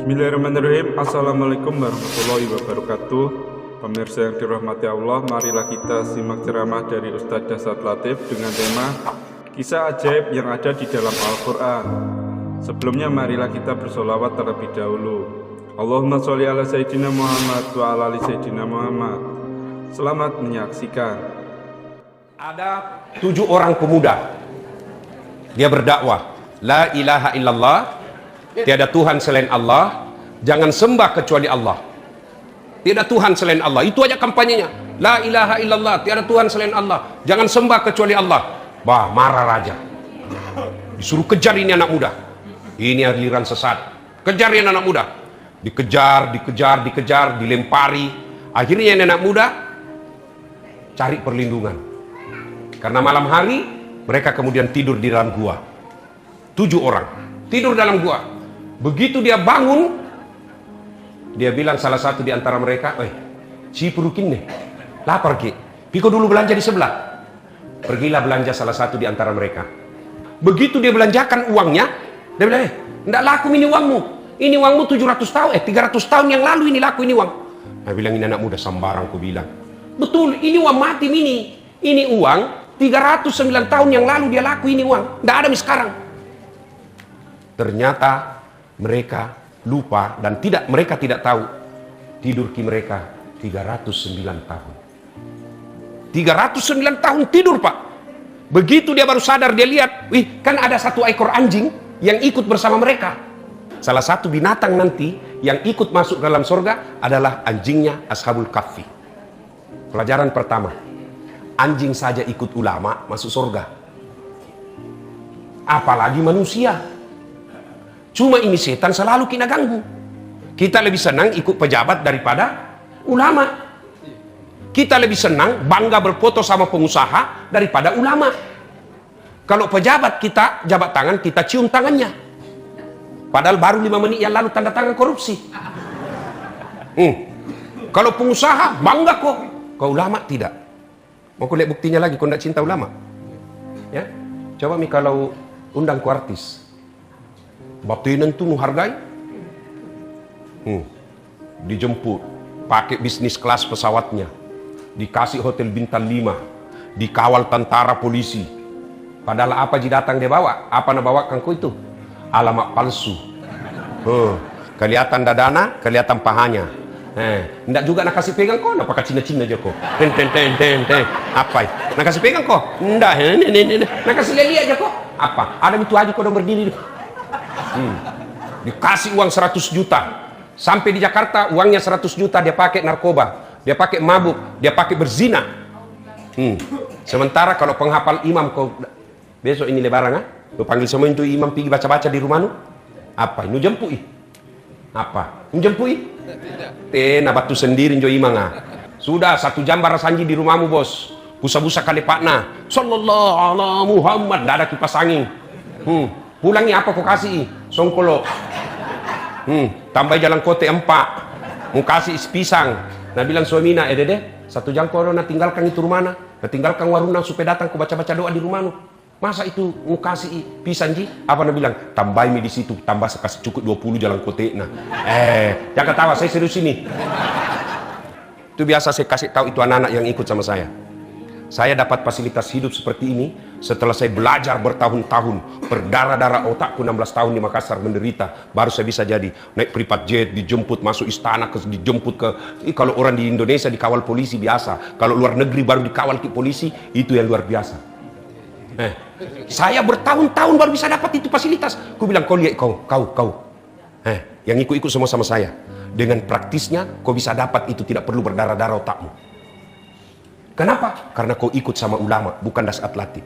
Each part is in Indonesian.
Bismillahirrahmanirrahim. Assalamualaikum warahmatullahi wabarakatuh. Pemirsa yang dirahmati Allah, marilah kita simak ceramah dari Ustadz Dasat Latif dengan tema Kisah Ajaib yang ada di dalam Al-Quran. Sebelumnya marilah kita bersolawat terlebih dahulu. Allahumma sholli ala Sayyidina Muhammad wa ala ali Sayyidina Muhammad. Selamat menyaksikan. Ada 7 orang pemuda. Dia berdakwah, la ilaha illallah, tiada Tuhan selain Allah, jangan sembah kecuali Allah. Tiada Tuhan selain Allah. Itu aja kampanyenya. La ilaha illallah, tiada Tuhan selain Allah, jangan sembah kecuali Allah. Bah, marah raja. Disuruh kejar ini anak muda. Ini aliran sesat. Kejar ini anak muda. Dikejar, dilempari. Akhirnya ini anak muda cari perlindungan. Karena malam hari mereka kemudian tidur di dalam gua. 7 orang tidur dalam gua. Begitu dia bangun, dia bilang salah satu di antara mereka, si perukin nih, lapar ki, piko dulu belanja di sebelah. Pergilah belanja salah satu di antara mereka. Begitu dia belanjakan uangnya, dia bilang, enggak laku ini uangmu. Ini uangmu 700 tahun, 300 tahun yang lalu ini laku ini uang. Nah, bilang ini anak muda sembarang, ku bilang. Betul, ini uang mati ini. Ini uang 309 tahun yang lalu dia laku ini uang. Enggak ada sekarang. Ternyata mereka lupa dan mereka tidak tahu tidur mereka 309 tahun. 309 tahun tidur, Pak. Begitu dia baru sadar, dia lihat, kan ada 1 ekor anjing yang ikut bersama mereka. Salah satu binatang nanti yang ikut masuk dalam surga adalah anjingnya Ashabul Kahfi. Pelajaran pertama, anjing saja ikut ulama masuk surga, apalagi manusia. Cuma ini setan selalu kita ganggu. Kita lebih senang ikut pejabat daripada ulama. Kita lebih senang bangga berfoto sama pengusaha daripada ulama. Kalau pejabat kita jabat tangan, kita cium tangannya. Padahal baru 5 menit yang lalu tanda tangan korupsi. Kalau pengusaha bangga kok. Kalau ulama tidak. Mau ku lihat buktinya lagi kau tidak cinta ulama? Ya, coba kalau undang ku artis. Batinan tuh hargai, dijemput pakai bisnis kelas pesawatnya, dikasih hotel bintang 5, dikawal tentara polisi. Padahal apa datang dia bawa? Apa nak bawa kangku itu? Alamat palsu. Kelihatan dadana, kelihatan pahanya. Ndak juga nak kasih pegang kok, nak pakai Cina-Cina aja kok. Apa? Nak kasih pegang kok? Ndak, nak kasih lihat aja kok. Apa? Ada itu aja kok dong berdiri. Dikasih uang 100 juta. Sampai di Jakarta uangnya 100 juta dia pakai narkoba, dia pakai mabuk, dia pakai berzina. Sementara kalau penghafal imam kau besok ini lebaran, kau panggil semua itu imam pergi baca-baca di rumahmu. Apa? Ini jemput. Apa? Ini jemput. Tena batu sendiri jo imam. Sudah 1 jam barasanji di rumahmu, bos. Busa-busa kali pakna. Sallallahu ala Muhammad, dah ada kipas angin. Pulangnya apa kau kasih? Songkolo. Tambah jalan kote 4. Mau kasih pisang. Nah bilang suamina, dede, 1 jam kau nak tinggalkan itu rumah na. Nah tinggalkan warung supaya datang kau baca-baca doa di rumah nu. Masa itu mau kasih pisang ji? Apa nak bilang? Tambah mi di situ, tambah kasih cukup 20 jalan kote. Nah, jangan ketawa, saya serius ini. Itu biasa saya kasih tahu itu anak-anak yang ikut sama saya. Saya dapat fasilitas hidup seperti ini setelah saya belajar bertahun-tahun, berdarah-darah otakku 16 tahun di Makassar menderita, baru saya bisa jadi naik privat jet, dijemput masuk istana, dijemput ke, kalau orang di Indonesia dikawal polisi biasa, kalau luar negeri baru dikawal ke polisi, itu yang luar biasa. Saya bertahun-tahun baru bisa dapat itu fasilitas. Aku bilang, kau lihat kau, yang ikut-ikut semua sama saya. Dengan praktisnya, kau bisa dapat itu tidak perlu berdarah-darah otakmu. Kenapa? Karena kau ikut sama ulama, bukan Dasat Latif.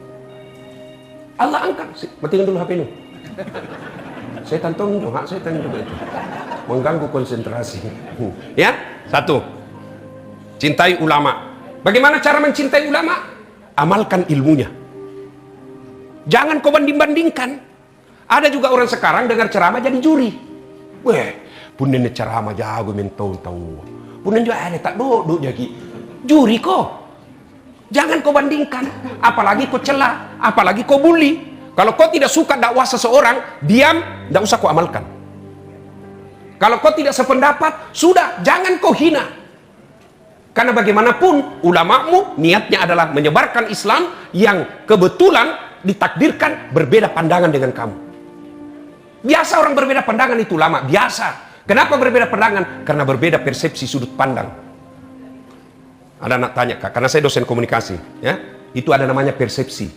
Allah angkat. Matikan dulu HP lu. Setan tolong dong, setan juga itu. Mengganggu konsentrasi. Ya, 1. Cintai ulama. Bagaimana cara mencintai ulama? Amalkan ilmunya. Jangan kau banding-bandingkan. Ada juga orang sekarang dengar ceramah jadi juri. Punen ceramah jago mentau-tau. Punen juga ada tak duduk jadi juri kok. Jangan kau bandingkan, apalagi kau celah, apalagi kau bully. Kalau kau tidak suka dakwah seseorang, diam, tidak usah kau amalkan. Kalau kau tidak sependapat, sudah, jangan kau hina. Karena bagaimanapun ulamamu niatnya adalah menyebarkan Islam yang kebetulan ditakdirkan berbeda pandangan dengan kamu. Biasa orang berbeda pandangan itu ulama, biasa. Kenapa berbeda pandangan? Karena berbeda persepsi sudut pandang. Ada anak tanya, Kak, karena saya dosen komunikasi, ya, itu ada namanya persepsi.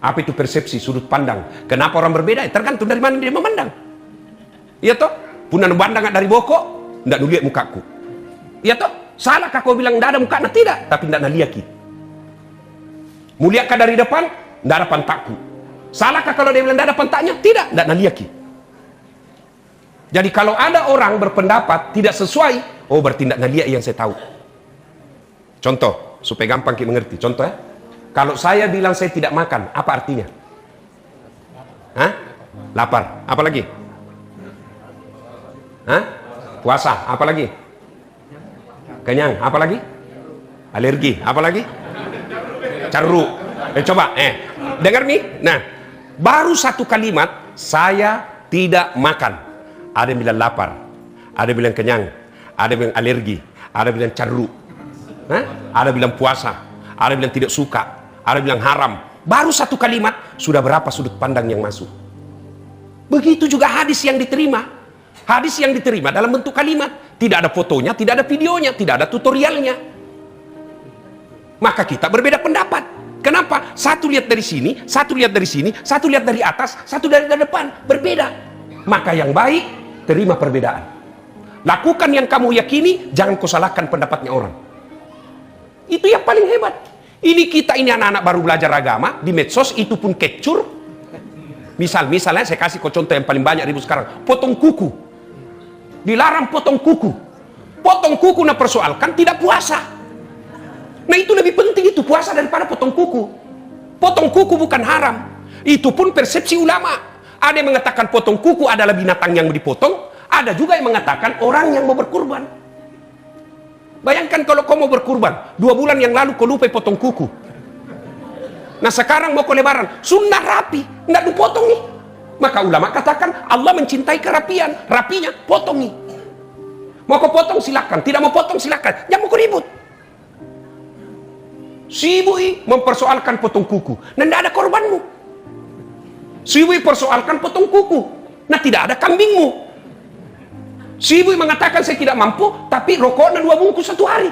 Apa itu persepsi sudut pandang? Kenapa orang berbeda? Tergantung dari mana dia memandang. Iya toh? Punan bandang dari boko, ndak nuliat mukaku. Iya toh? Salahkah kau bilang ndak ada muka? Nah, tidak, tapi ndak naliaki. Muliakah dari depan? Ndak ada pantakku. Salahkah kalau dia bilang ndak ada pantaknya? Tidak, ndak naliaki. Jadi kalau ada orang berpendapat tidak sesuai, oh bertindak nalia yang saya tahu. Contoh, supaya gampang kita mengerti. Contoh ya, kalau saya bilang saya tidak makan, apa artinya? Hah? Lapar. Apa lagi? Hah? Puasa. Apa lagi? Kenyang. Apa lagi? Alergi. Apa lagi? Carru. Coba. Dengar nih. Nah, baru satu kalimat, saya tidak makan. Ada yang bilang lapar, ada yang bilang kenyang, ada yang bilang alergi, ada yang bilang carru, ada yang bilang puasa, ada yang bilang tidak suka, ada yang bilang haram. Baru satu kalimat sudah berapa sudut pandang yang masuk. Begitu juga hadis yang diterima. Hadis yang diterima dalam bentuk kalimat, tidak ada fotonya, tidak ada videonya, tidak ada tutorialnya. Maka kita berbeda pendapat. Kenapa? Satu lihat dari sini, satu lihat dari sini, satu lihat dari atas, satu dari depan, berbeda. Maka yang baik, terima perbedaan. Lakukan yang kamu yakini, jangan kau salahkan pendapatnya orang. Itu yang paling hebat. Ini kita ini anak-anak baru belajar agama, di medsos itu pun kecur. Misalnya saya kasih kau contoh yang paling banyak ribut sekarang, potong kuku. Dilarang potong kuku. Potong kuku nah persoalkan tidak puasa. Nah itu lebih penting itu puasa daripada potong kuku. Potong kuku bukan haram. Itu pun persepsi ulama. Ada yang mengatakan potong kuku adalah binatang yang dipotong. Ada juga yang mengatakan orang yang mau berkurban. Bayangkan kalau kau mau berkurban, 2 bulan yang lalu kau lupa potong kuku. Nah sekarang mau kau lebaran, sunnah rapi, nggak dipotong nih. Maka ulama katakan Allah mencintai kerapian, rapinya potong nih. Mau kau potong silakan, tidak mau potong silakan, jangan mau kau ribut. Si ibu mempersoalkan potong kuku, dan tidak ada korbanmu. Si ibu persoalkan potong kuku, nah tidak ada kambingmu. Si ibu mengatakan saya tidak mampu, tapi rokoknya 2 bungkus 1 hari.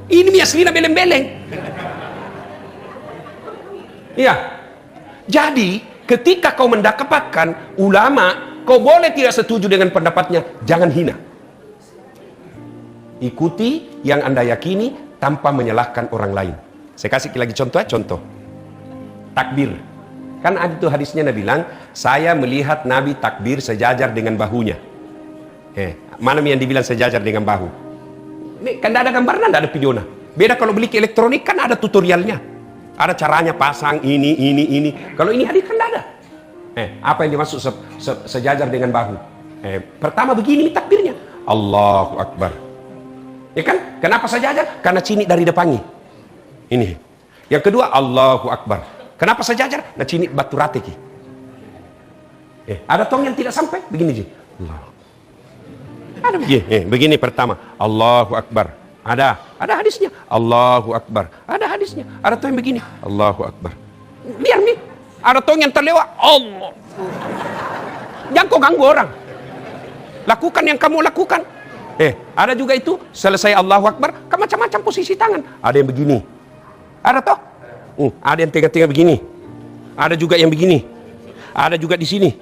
Ini aslinya beleng-beleng. Iya. Jadi ketika kau mendapatkan ulama, kau boleh tidak setuju dengan pendapatnya, jangan hina. Ikuti yang Anda yakini tanpa menyalahkan orang lain. Saya kasih lagi contoh. Takbir. Kan ada tuh hadisnya Nabi bilang, saya melihat Nabi takbir sejajar dengan bahunya. Mana yang dibilang sejajar dengan bahu? Ini kan ada gambarnya, ada videonya. Beda kalau beli ke elektronik kan ada tutorialnya. Ada caranya pasang ini. Kalau ini hadis kan ada. Apa yang dimaksud sejajar dengan bahu? Pertama begini takbirnya. Allahu Akbar. Ya kan? Kenapa sejajar? Karena cini dari depannya. Ini. Yang kedua Allahu Akbar. Kenapa sejajar? Nah cini batu rate ki. Ada tong yang tidak sampai begini ji. Allah. Ada begini pertama Allahu Akbar. Ada hadisnya Allahu Akbar. Ada hadisnya. Ada tong yang begini Allahu Akbar. Biar nih. Ada tong yang terlewat Allah. Jangan kau ganggu orang. Lakukan yang kamu lakukan. Ada juga itu selesai Allahu Akbar, kan macam-macam posisi tangan. Ada yang begini. Ada toh? Ada yang tengah-tengah begini. Ada juga yang begini. Ada juga di sini.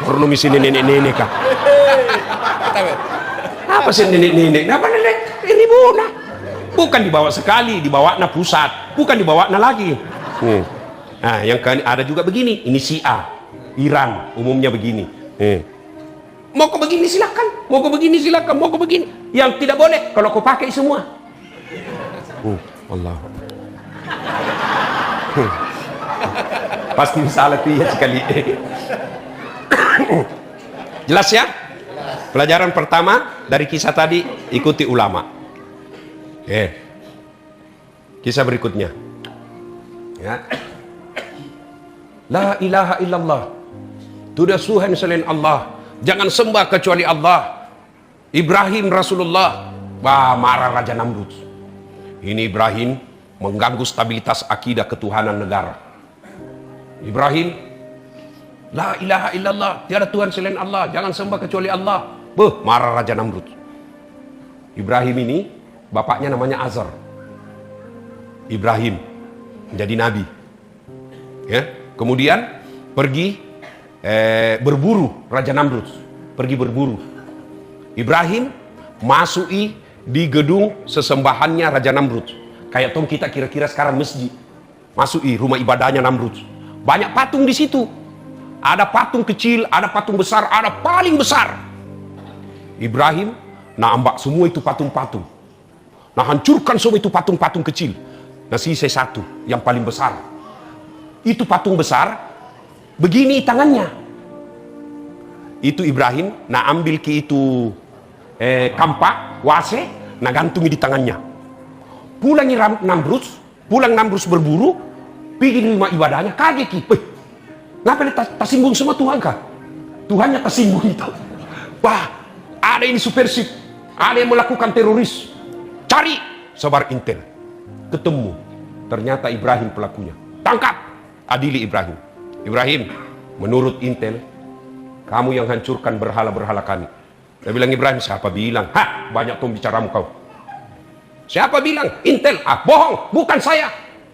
Perlu misi nenek-nenek kah? Apa sih nenek-nenek? Apa nenek? Ini bona. Bukan dibawa sekali, dibawa na pusat. Bukan dibawa na lagi. Nah, yang ada juga begini. Ini Syiah, Iran, umumnya begini. Mau kau begini silakan, mau kau begini silakan, mau kau begini. Yang tidak boleh kalau kau pakai semua. Allah. Pasti salah dia sekali. Jelas ya? Pelajaran pertama dari kisah tadi, ikuti ulama. Kisah berikutnya. Ya. La ilaha illallah. Tidak Tuhan selain Allah. Jangan sembah kecuali Allah. Ibrahim Rasulullah. Wah, marah Raja Namrud. Ini Ibrahim mengganggu stabilitas akidah ketuhanan negara. Ibrahim, la ilaha illallah, tiada Tuhan selain Allah, jangan sembah kecuali Allah. Marah Raja Namrud. Ibrahim ini bapaknya namanya Azar. Ibrahim menjadi nabi. Ya, kemudian pergi berburu. Raja Namrud pergi berburu. Ibrahim masuki di gedung sesembahannya Raja Namrud. Kayak tom kita kira-kira sekarang masjid. Masuki rumah ibadahnya Namrud. Banyak patung di situ. Ada patung kecil, ada patung besar, ada paling besar. Ibrahim ambak semua itu patung-patung. Hancurkan semua itu patung-patung kecil. Sisa satu yang paling besar. Itu patung besar, begini tangannya. Itu Ibrahim, ambil ke itu kampak, wase, gantungi di tangannya. Pulang Namrud berburu, pergi di rumah ibadahnya, kaget ki. Ngapa dia tersinggung sama Tuhan kah? Tuhannya tersinggung itu. Wah, ada ini subversif, ada yang melakukan teroris. Cari, sebar intel. Ketemu, ternyata Ibrahim pelakunya. Tangkap, adili Ibrahim. Ibrahim, menurut intel, kamu yang hancurkan berhala-berhala kami. Dia bilang, Ibrahim, siapa bilang? Banyak tuh bicaramu kau. Siapa bilang? Intel. Bohong, bukan saya.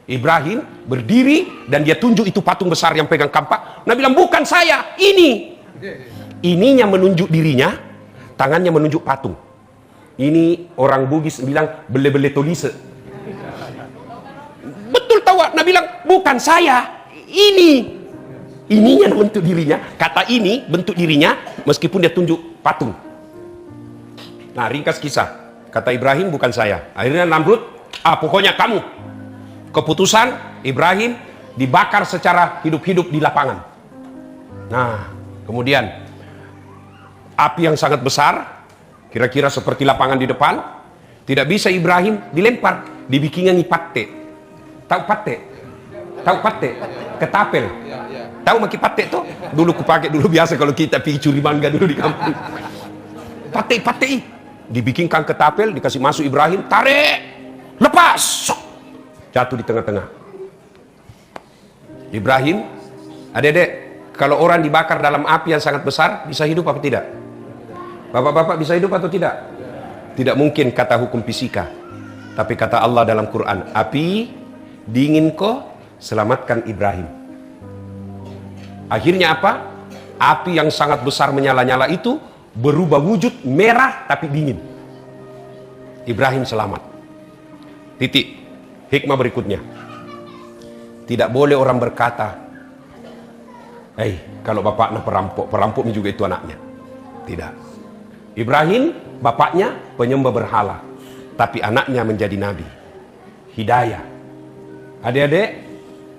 Ibrahim berdiri dan dia tunjuk itu patung besar yang pegang kampak. Nah bilang, bukan saya, ini. Ininya menunjuk dirinya, tangannya menunjuk patung. Ini orang Bugis bilang bele-bele tolise. Betul tahu, nah bilang, bukan saya, ini. Ininya bentuk dirinya, kata ini bentuk dirinya meskipun dia tunjuk patung. Nah, ringkas kisah, kata Ibrahim, bukan saya. Akhirnya Namrud, pokoknya kamu. Keputusan Ibrahim dibakar secara hidup-hidup di lapangan. Nah, kemudian api yang sangat besar, kira-kira seperti lapangan di depan, tidak bisa Ibrahim dilempar, dibikinkan patte. Tahu patte? Tahu patte? Ketapel. Tahu maki patte tuh? Dulu kupakai dulu biasa kalau kita pergi curi mangga dulu di kampung. Patte. Dibikinkan ketapel, dikasih masuk Ibrahim, tarik, lepas, jatuh di tengah-tengah. Ibrahim, adik-adik, kalau orang dibakar dalam api yang sangat besar, bisa hidup apa tidak? Bapak-bapak bisa hidup atau tidak? Tidak mungkin kata hukum fisika. Tapi kata Allah dalam Quran, api dingin kok, selamatkan Ibrahim. Akhirnya apa? Api yang sangat besar menyala-nyala itu berubah wujud merah tapi dingin. Ibrahim selamat. Titik. Hikmah berikutnya. Tidak boleh orang berkata, kalau bapaknya perampok juga itu anaknya. Tidak. Ibrahim, bapaknya penyembah berhala, tapi anaknya menjadi nabi. Hidayah. Adik-adik,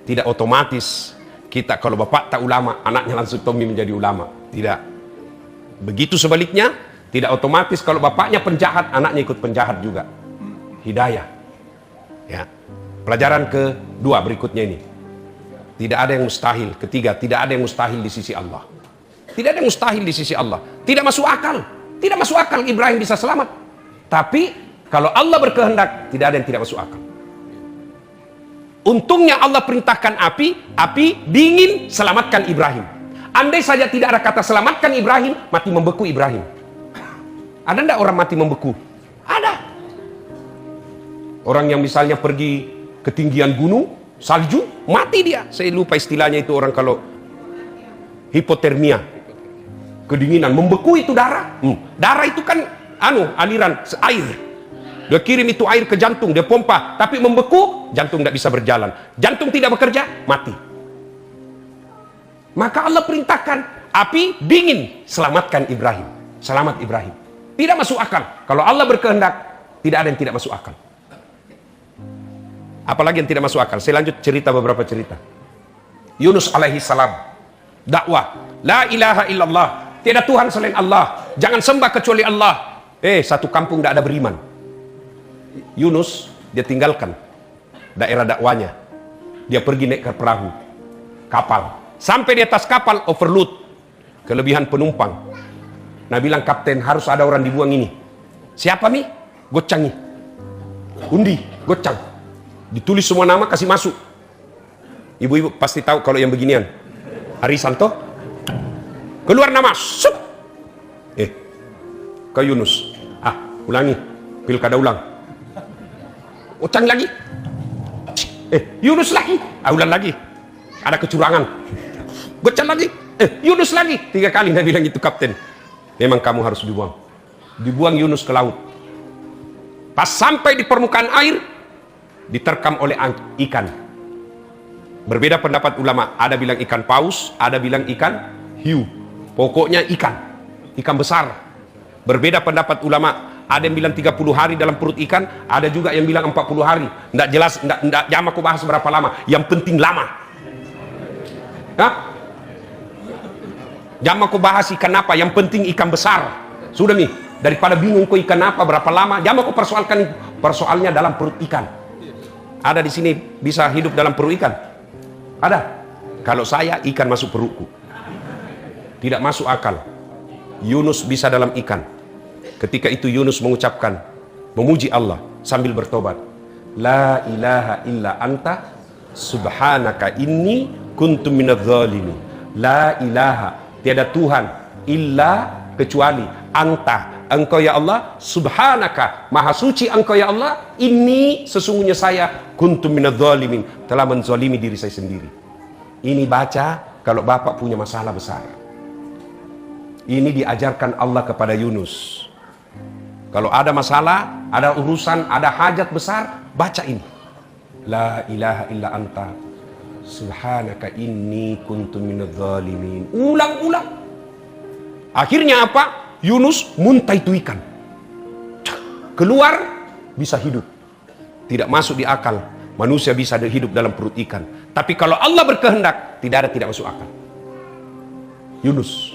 tidak otomatis kita kalau bapak tak ulama, anaknya langsung Tommy menjadi ulama. Tidak. Begitu sebaliknya, tidak otomatis kalau bapaknya penjahat, anaknya ikut penjahat juga. Hidayah. Ya. Pelajaran kedua berikutnya ini. Tidak ada yang mustahil. Ketiga, tidak ada yang mustahil di sisi Allah. Tidak ada yang mustahil di sisi Allah. Tidak masuk akal. Tidak masuk akal Ibrahim bisa selamat. Tapi kalau Allah berkehendak, tidak ada yang tidak masuk akal. Untungnya Allah perintahkan api dingin, selamatkan Ibrahim. Andai saja tidak ada kata selamatkan Ibrahim, mati membeku Ibrahim. Ada enggak orang mati membeku? Ada. Orang yang misalnya pergi ketinggian gunung, salju, mati dia. Saya lupa istilahnya itu orang kalau hipotermia, kedinginan, membeku itu darah. Darah itu kan aliran air. Dia kirim itu air ke jantung, dia pompa, tapi membeku, jantung tidak bisa berjalan. Jantung tidak bekerja, mati. Maka Allah perintahkan api dingin, selamatkan Ibrahim. Selamat Ibrahim. Tidak masuk akal. Kalau Allah berkehendak, tidak ada yang tidak masuk akal. Apalagi yang tidak masuk akal. Saya lanjut cerita beberapa cerita. Yunus alaihi salam, dakwah, la ilaha illallah, tiada Tuhan selain Allah, jangan sembah kecuali Allah. Satu kampung tidak ada beriman. Yunus dia tinggalkan daerah dakwanya, dia pergi naik ke perahu, kapal. Sampai di atas kapal overload, kelebihan penumpang. Nah bilang, kapten harus ada orang dibuang ini. Siapa mi? Gocang nih. Undi, gocang. Ditulis semua nama, kasih masuk. Ibu-ibu pasti tahu kalau yang beginian. Arisanto. Keluar nama. Sup. Ke Yunus. Ulangi. Pilkada ulang. Gocang lagi. Yunus lagi. Ulang lagi. Ada kecurangan. Gocang lagi. Yunus lagi. 3 kali dia bilang itu kapten. Memang kamu harus dibuang. Dibuang Yunus ke laut. Pas sampai di permukaan air, diterkam oleh ikan. Berbeda pendapat ulama. Ada bilang ikan paus, ada bilang ikan hiu. Pokoknya ikan. Ikan besar. Berbeda pendapat ulama. Ada yang bilang 30 hari dalam perut ikan, ada juga yang bilang 40 hari. Nggak jelas, nggak jam aku bahas berapa lama. Yang penting lama. Jam aku bahas ikan apa, yang penting ikan besar. Sudah nih, daripada bingung kok ikan apa, berapa lama, jam aku persoalkan persoalnya dalam perut ikan. Ada di sini bisa hidup dalam perut ikan? Ada. Kalau saya, ikan masuk perutku. Tidak masuk akal. Yunus bisa dalam ikan. Ketika itu Yunus mengucapkan, memuji Allah sambil bertobat. La ilaha illa anta subhanaka inni kuntu minadz zalimin. La ilaha, tiada Tuhan illa kecuali anta, engkau ya Allah, subhanaka, maha suci engkau ya Allah, ini sesungguhnya saya kuntu minadz zalimin, telah menzalimi diri saya sendiri. Ini baca kalau bapak punya masalah besar. Ini diajarkan Allah kepada Yunus. Kalau ada masalah, ada urusan, ada hajat besar, baca ini. La ilaha illa anta subhanaka inni kuntu minadz zalimin. Ulang-ulang. Akhirnya apa? Yunus muntah itu ikan. Keluar, bisa hidup. Tidak masuk di akal. Manusia bisa hidup dalam perut ikan. Tapi kalau Allah berkehendak, tidak masuk akal. Yunus.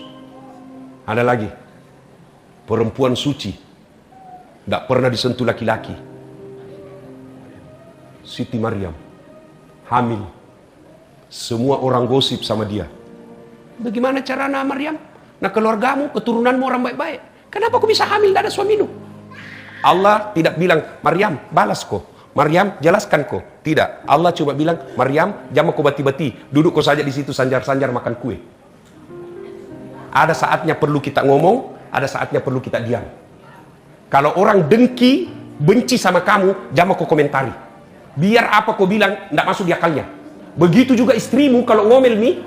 Ada lagi. Perempuan suci. Tidak pernah disentuh laki-laki. Siti Maryam. Hamil. Semua orang gosip sama dia. Bagaimana cara Maryam? Nah keluargamu, keturunanmu orang baik-baik. Kenapa kau bisa hamil, tidak ada suamimu? Allah tidak bilang, Maryam balas kau. Maryam jelaskan kau. Tidak. Allah cuma bilang, Maryam jangan kau bati-bati. Duduk kau saja di situ sanjar-sanjar makan kue. Ada saatnya perlu kita ngomong, ada saatnya perlu kita diam. Kalau orang dengki, benci sama kamu, jangan kau komentari. Biar apa kau bilang, tidak masuk di akalnya. Begitu juga istrimu kalau ngomel nih.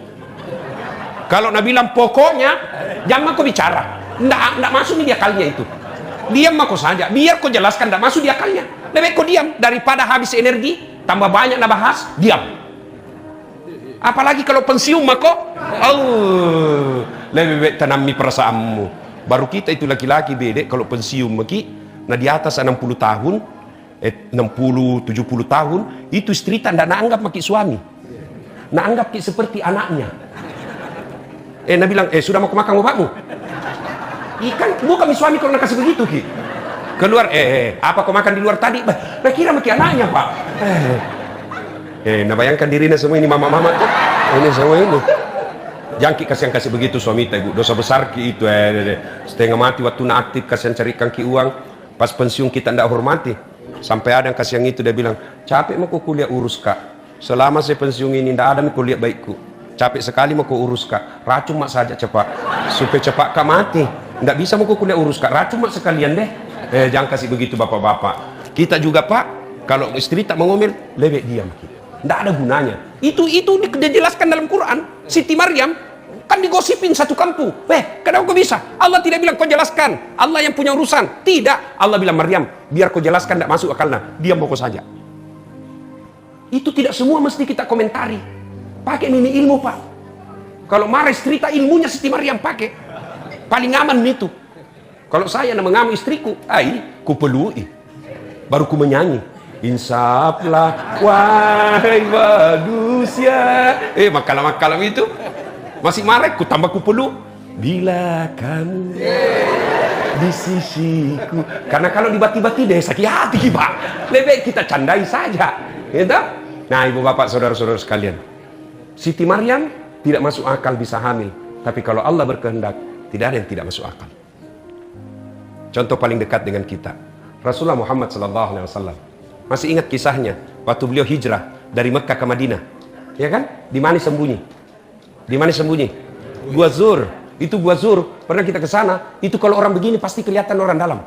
Kalau Nabi bilang pokoknya, jangan kau bicara. Tidak masuk di akalnya itu. Diam kau saja. Biar kau jelaskan, tidak masuk di akalnya. Lebih kau diam. Daripada habis energi, tambah banyak nak bahas, diam. Apalagi kalau pensiun kau, lebih baik tanami perasaanmu. Baru kita itu laki-laki bedek kalau pensiun maki, nah di atas 60 tahun, 60-70 tahun, itu istri tak anggap maki suami. Nak anggap seperti anaknya. Nabi bilang, sudah mau makan bapakmu? Ikan, bukan suami kalau nak kasih begitu ki. Keluar, apa kau makan di luar tadi? Nah kira maki anaknya pak. Nah bayangkan dirinya semua ini mama-mama tuh. Ini semua ini. Jangan kasih begitu suami ibu, dosa besar ki itu. Setengah mati waktu nak aktif kasihan carikan ki uang. Pas pensiun kita tidak hormati. Sampai ada yang kasih yang itu dia bilang, capek mau kuliah urus kak. Selama saya pensiun ini tidak ada kuliah baikku. Capek sekali mau urus kak. Racun mak saja cepat. Supaya cepat kak mati. Tidak bisa mau kuliah urus kak. Racun mak sekalian deh. Jangan kasih begitu bapak-bapak. Kita juga pak, kalau istri tak mengomel, lebih diam. Tidak ada gunanya. Itu dijelaskan dalam Quran. Siti Maryam kan digosipin satu kampung. Kenapa kau bisa? Allah tidak bilang kau jelaskan. Allah yang punya urusan. Tidak. Allah bilang Maryam, biar kau jelaskan tidak masuk akalnya. Diam pokok saja. Itu tidak semua mesti kita komentari. Pakai ini ilmu pak. Kalau marah cerita ilmunya Siti Maryam pakai. Paling aman itu. Kalau saya mengamu istriku, ku pelui. Baru ku menyanyi. Insaflah wahai manusia. Makalah-makalah itu. Masih marah, ku tambah ku peluk. Bila kamu di sisiku. Karena kalau dibati-bati deh sakit hati pak. Lebih kita candai saja. Gitu? Nah ibu bapak saudara-saudara sekalian. Siti Maryam tidak masuk akal bisa hamil. Tapi kalau Allah berkehendak, tidak ada yang tidak masuk akal. Contoh paling dekat dengan kita, Rasulullah Muhammad SAW. Masih ingat kisahnya waktu beliau hijrah dari Mekah ke Madinah, ya kan? Di mana sembunyi? Di mana sembunyi? Gua Zur. Itu Gua Zur. Pernah kita ke sana. Itu kalau orang begini pasti kelihatan orang dalam.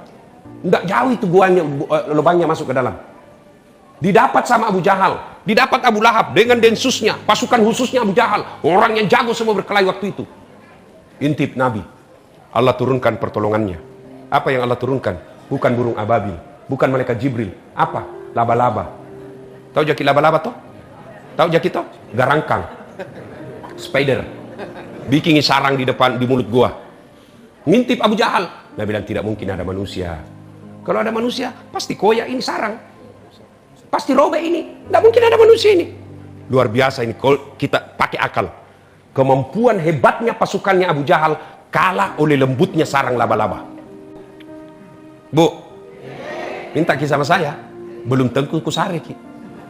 Nggak jauh itu guanya, lubangnya masuk ke dalam. Didapat sama Abu Jahal, didapat Abu Lahab dengan densusnya, pasukan khususnya Abu Jahal, orang yang jago semua berkelahi waktu itu. Intip Nabi, Allah turunkan pertolongannya. Apa yang Allah turunkan? Bukan burung ababil, bukan malaikat Jibril. Apa? Laba-laba. Tahu jaki laba-laba toh? Tahu jaki toh? Garangkang, spider, bikin sarang di depan di mulut gua. Ngintip Abu Jahal. Nabi bilang tidak mungkin ada manusia. Kalau ada manusia, pasti koyak ini sarang. Pasti robek ini. Tidak mungkin ada manusia ini. Luar biasa ini kalau kita pakai akal. Kemampuan hebatnya pasukannya Abu Jahal kalah oleh lembutnya sarang laba-laba. Bu, minta kisah sama saya. Belum tentu kusare ki.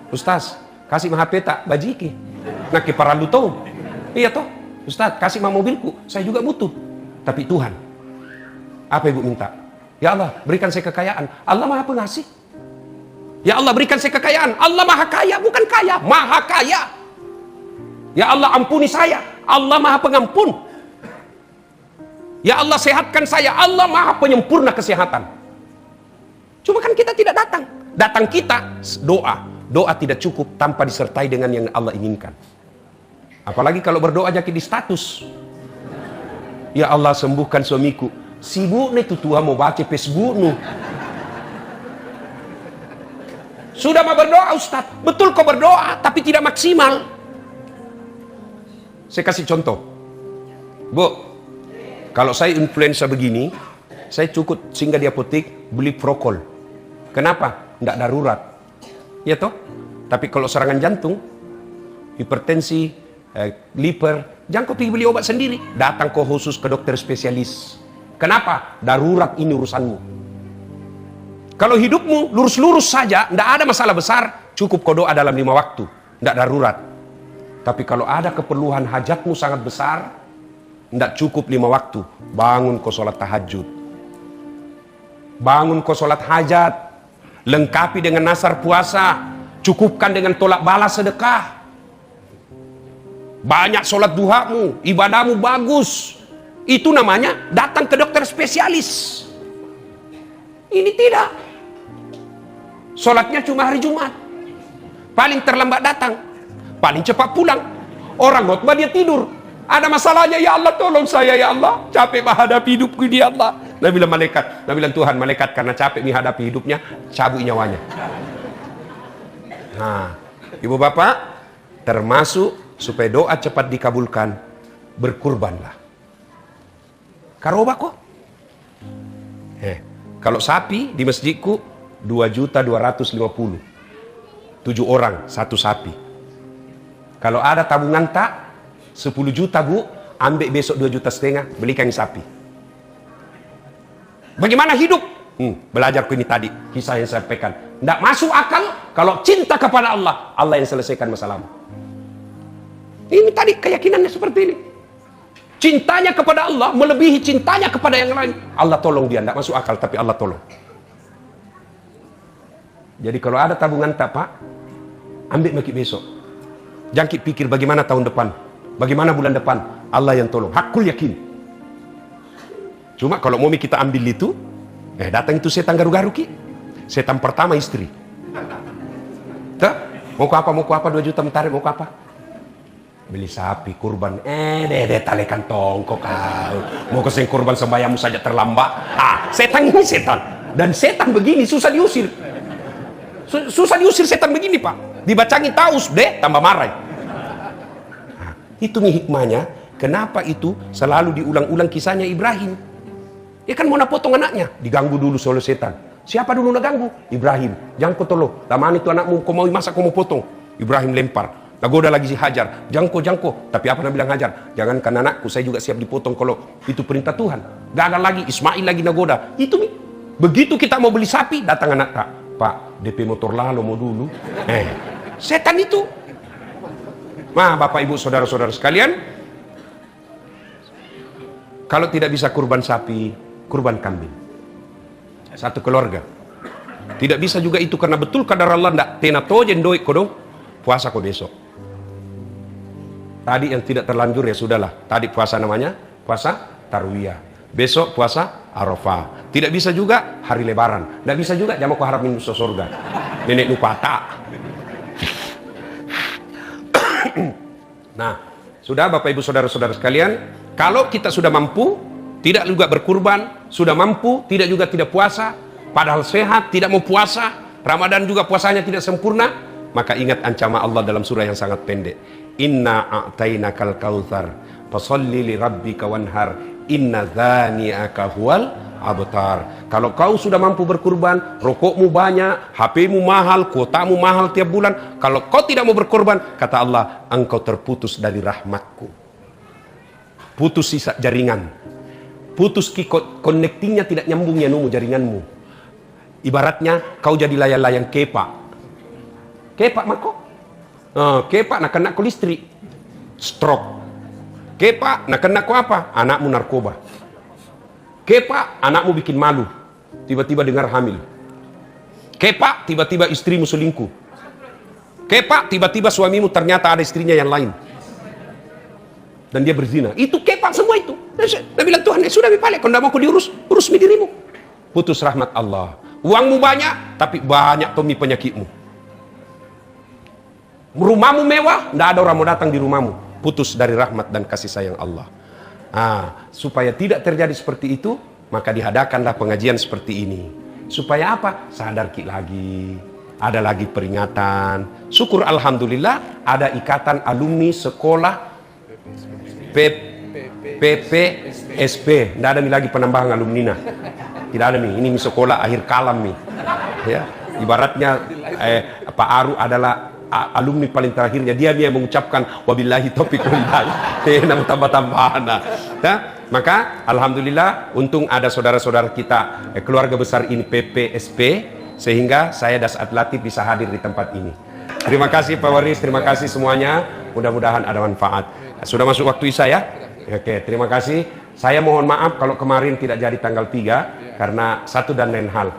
Ustaz, kasih mah HP tak bajiki. Nak ke para lutong. Iya toh? Ustaz, kasih mah mobilku. Saya juga butuh. Tapi Tuhan, apa ibu minta? Ya Allah, berikan saya kekayaan. Allah Maha Pengasih. Ya Allah, berikan saya kekayaan. Allah Maha Kaya, bukan kaya, Maha Kaya. Ya Allah, ampuni saya. Allah Maha Pengampun. Ya Allah, sehatkan saya. Allah Maha Penyempurna kesehatan. Cuma kan kita tidak datang. Datang kita doa. Doa tidak cukup tanpa disertai dengan yang Allah inginkan. Apalagi kalau berdoa jadi di status. Ya Allah, sembuhkan suamiku. Sibuk nih tuh Tuhan mau baca Facebook nu. Sudah mau berdoa Ustaz. Betul kau berdoa tapi tidak maksimal. Saya kasih contoh. Bu, kalau saya influenza begini, saya cukup singgah di apotek beli Prokol. Kenapa? Tidak darurat. Ya toh? Tapi kalau serangan jantung, hipertensi, liver, jangan kau pergi beli obat sendiri. Datang kau khusus ke dokter spesialis. Kenapa? Darurat ini urusanmu. Kalau hidupmu lurus-lurus saja, tidak ada masalah besar, cukup kau doa dalam 5 waktu. Tidak darurat. Tapi kalau ada keperluan hajatmu sangat besar, tidak cukup 5 waktu. Bangun kau sholat tahajud. Bangun kau sholat hajat. Lengkapi dengan nasar puasa. Cukupkan dengan tolak balas sedekah. Banyak sholat duhamu, ibadahmu bagus. Itu namanya datang ke dokter spesialis. Ini tidak. Sholatnya cuma hari Jumat. Paling terlambat datang, paling cepat pulang. Orang khotbah dia tidur. Ada masalahnya, ya Allah tolong saya ya Allah. Capek menghadapi hidupku ini ya Allah. Nabi bilang malaikat, Nabi bilang Tuhan, malaikat karena capek menghadapi hidupnya, cabut nyawanya. Nah, ibu bapak, termasuk supaya doa cepat dikabulkan, berkurbanlah. Karoba kok. Kalau sapi di masjidku 2.250.000. 7 orang satu sapi. Kalau ada tabungan tak 10 juta bu, ambil besok 2,5 juta, belikan sapi. Bagaimana hidup? Belajar ku ini tadi, kisah yang saya sampaikan. Tidak masuk akal kalau cinta kepada Allah, Allah yang selesaikan masalahmu. Ini tadi keyakinannya seperti ini. Cintanya kepada Allah melebihi cintanya kepada yang lain. Allah tolong dia, tidak masuk akal tapi Allah tolong. Jadi kalau ada tabungan tak pak, ambil bagi besok. Jangan pikir bagaimana tahun depan, bagaimana bulan depan. Allah yang tolong, hakul yakin. Cuma kalau mau kita ambil itu, datang itu setan garu-garu ki. Setan pertama istri. Tuh, mau ke apa? Mau ke apa? 2 juta mentarik, mau ke apa? Beli sapi, kurban. Talekan tongkok kau. Mau keseng kurban sembahyangmu saja terlambat. Setan ini setan. Dan setan begini susah diusir. Susah diusir setan begini pak. Dibacangin taus deh, tambah marah. Itu nih hikmahnya. Kenapa itu selalu diulang-ulang kisahnya Ibrahim? Ya kan mau potong anaknya, diganggu dulu oleh setan. Siapa dulu nak ganggu? Ibrahim. Jangan kau tolong. Taman itu anakmu, kau mau masak, kau mau potong. Ibrahim lempar. Nagoda lagi si Hajar, jangko. Tapi apa nak bilang Hajar? Jangankan anakku, saya juga siap dipotong kalau itu perintah Tuhan. Gagal lagi, Ismail lagi nagoda. Itu nih. Begitu kita mau beli sapi, datang anak tak. Pak, DP motor lalu mau dulu. Setan itu. Nah, Bapak Ibu saudara-saudara sekalian, kalau tidak bisa kurban sapi, kurban kambing. Satu keluarga. Tidak bisa juga itu karena betul kadar Allah ndak tena tojen doi kodong puasa ko besok. Tadi yang tidak terlanjur ya sudahlah. Tadi puasa namanya puasa tarwiyah. Besok puasa Arafah. Tidak bisa juga hari Lebaran. Tidak bisa juga jamak harap masuk surga. Nenek lupa tak. Nah, sudah Bapak Ibu Saudara-saudara sekalian, kalau kita sudah mampu, tidak juga berkurban, sudah mampu, tidak juga tidak puasa, padahal sehat, tidak mau puasa, Ramadan juga puasanya tidak sempurna, maka ingat ancaman Allah dalam surah yang sangat pendek. Inna a'tainakal kautsar, fasholli li rabbika wanhar, inna dzani'aka huwal abtar. Kalau kau sudah mampu berkurban, rokokmu banyak, HP-mu mahal, kuotamu mahal tiap bulan, kalau kau tidak mau berkorban, kata Allah, engkau terputus dari rahmatku. Putus sisa jaringan. Putus connectingnya tidak nyambung ya numu jaringanmu. Ibaratnya kau jadi layang-layang kepak. Kepak mako. Kepak nak kena ko listrik. Stroke. Kepak nak kena ko apa? Anakmu narkoba. Kepak, anakmu bikin malu. Tiba-tiba dengar hamil. Kepak, tiba-tiba istrimu selingkuh. Kepak, tiba-tiba suamimu ternyata ada istrinya yang lain. Dan dia berzina. Itu kepak semua itu. Dia bilang, Tuhan, sudah balik. Kalau tidak mau kau diurus, urus dirimu. Putus rahmat Allah. Uangmu banyak, tapi banyak tomi penyakitmu. Rumahmu mewah, tidak ada orang mau datang di rumahmu. Putus dari rahmat dan kasih sayang Allah. Supaya tidak terjadi seperti itu, maka diadakanlah pengajian seperti ini. Supaya apa? Sadar lagi. Ada lagi peringatan. Syukur Alhamdulillah ada ikatan alumni sekolah PPSP. Tidak ada lagi penambahan alumni. Tidak ada nih. Ini sekolah akhir kalam nih. Ya. Ibaratnya Pak Aru adalah alumni paling terakhirnya, dia yang mengucapkan wabillahi taufiq wal hidayah. Nama tambah-tambahan. Maka alhamdulillah untung ada saudara-saudara kita keluarga besar ini PPSP, sehingga saya Dasat Latif bisa hadir di tempat ini. Terima kasih Pak Waris, terima kasih semuanya. Mudah-mudahan ada manfaat. Sudah masuk waktu Isya ya? Oke, terima kasih. Saya mohon maaf kalau kemarin tidak jadi tanggal 3 karena satu dan lain hal.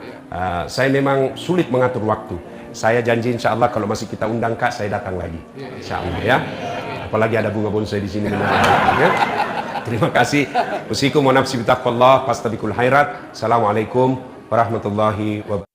Saya memang sulit mengatur waktu. Saya janji insya Allah kalau masih kita undang Kak, saya datang lagi. Insya Allah ya. Apalagi ada bunga bonsai di sini. Ya. Terima kasih. Usikum wa nafsi bitaqwallah, fastabiqul khairat. Assalamualaikum warahmatullahi wabarakatuh.